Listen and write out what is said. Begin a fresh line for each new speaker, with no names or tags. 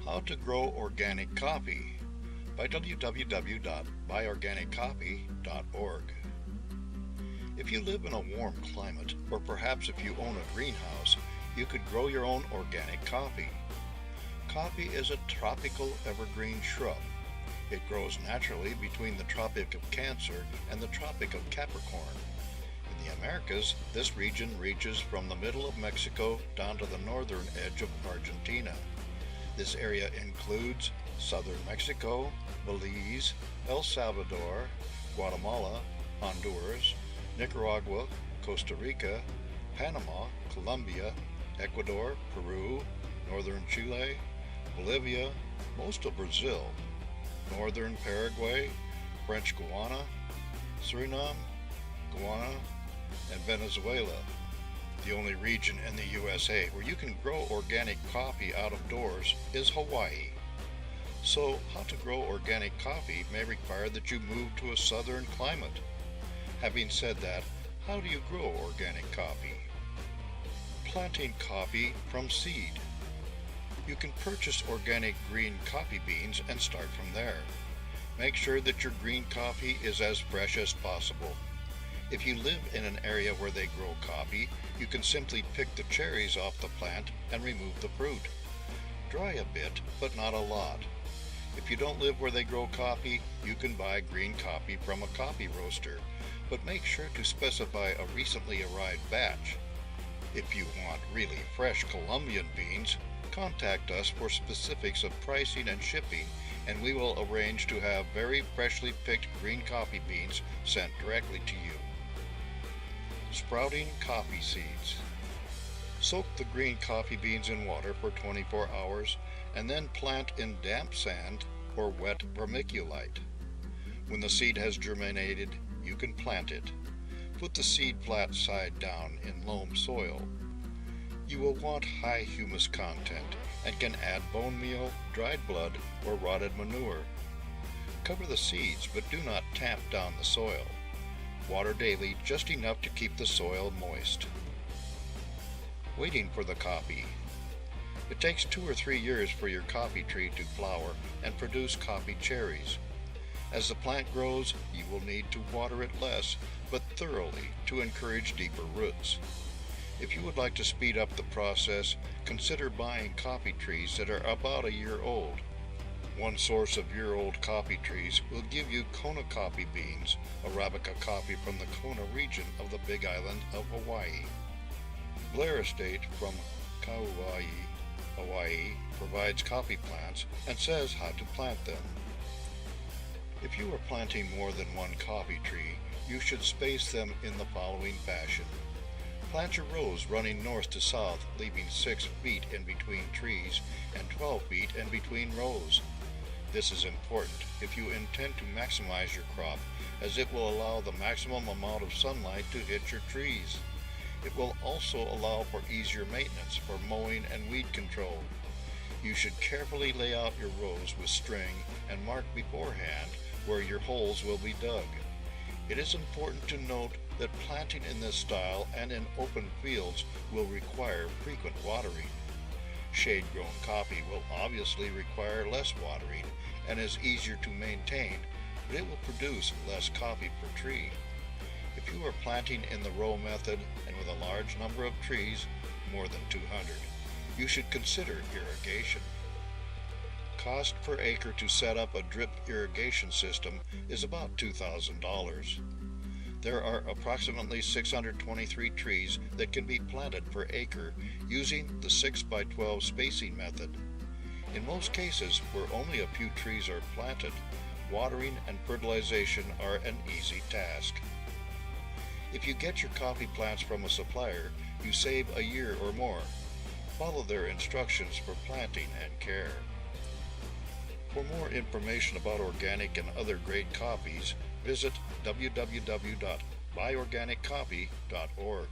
How to Grow Organic Coffee by www.buyorganiccoffee.org. If you live in a warm climate, or perhaps if you own a greenhouse, you could grow your own organic coffee. Coffee is a tropical evergreen shrub. It grows naturally between the Tropic of Cancer and the Tropic of Capricorn. In the Americas, this region reaches from the middle of Mexico down to the northern edge of Argentina. This area includes southern Mexico, Belize, El Salvador, Guatemala, Honduras, Nicaragua, Costa Rica, Panama, Colombia, Ecuador, Peru, Northen Chile, Bolivia, most of Brazil, northern Paraguay, French Guayana, Surinam, Guyana and Venezuela. The only region in the USA where you can grow organic coffee out of doors is Hawaii. So, how to grow organic coffee may require that you move to a southern climate. Having said that, how do you grow organic coffee? Planting coffee from seed. You can purchase organic green coffee beans and start from there. Make sure that your green coffee is as fresh as possible. If you live in an area where they grow coffee, you can simply pick the cherries off the plant and remove the fruit. Dry a bit, but not a lot. If you don't live where they grow coffee, you can buy green coffee from a coffee roaster, but make sure to specify a recently arrived batch. If you want really fresh Colombian beans, contact us for specifics of pricing and shipping, and we will arrange to have very freshly picked green coffee beans sent directly to you. Sprouting coffee seeds. Soak the green coffee beans in water for 24 hours and then plant in damp sand or wet vermiculite. When the seed has germinated, you can plant it. Put the seed flat side down in loam soil. You will want high humus content and can add bone meal, dried blood, or rotted manure. Cover the seeds but do not tamp down the soil. Water daily, just enough to keep the soil moist. Waiting for the coffee. It takes 2 or 3 years for your coffee tree to flower and produce coffee cherries. As the plant grows, you will need to water it less, but thoroughly to encourage deeper roots. If you would like to speed up the process, consider buying coffee trees that are about a year old. One source of year-old coffee trees will give you Kona coffee beans, Arabica coffee from the Kona region of the Big Island of Hawaii. Blair Estate from Kauai, Hawaii provides coffee plants and says how to plant them. If you are planting more than one coffee tree, you should space them in the following fashion. Plant your rows running north to south, leaving 6 feet in between trees and 12 feet in between rows. This is important if you intend to maximize your crop, as it will allow the maximum amount of sunlight to hit your trees. It will also allow for easier maintenance for mowing and weed control. You should carefully lay out your rows with string and mark beforehand where your holes will be dug. It is important to note that planting in this style and in open fields will require frequent watering. Shade-grown coffee will obviously require less watering and is easier to maintain, but it will produce less coffee per tree. If you are planting in the row method and with a large number of trees, more than 200, you should consider irrigation. Cost per acre to set up a drip irrigation system is about $2,000. There are approximately 623 trees that can be planted per acre using the 6 by 12 spacing method. In most cases, where only a few trees are planted, watering and fertilization are an easy task. If you get your coffee plants from a supplier, you save a year or more. Follow their instructions for planting and care. For more information about organic and other great coffees, visit www.buyorganiccoffee.org.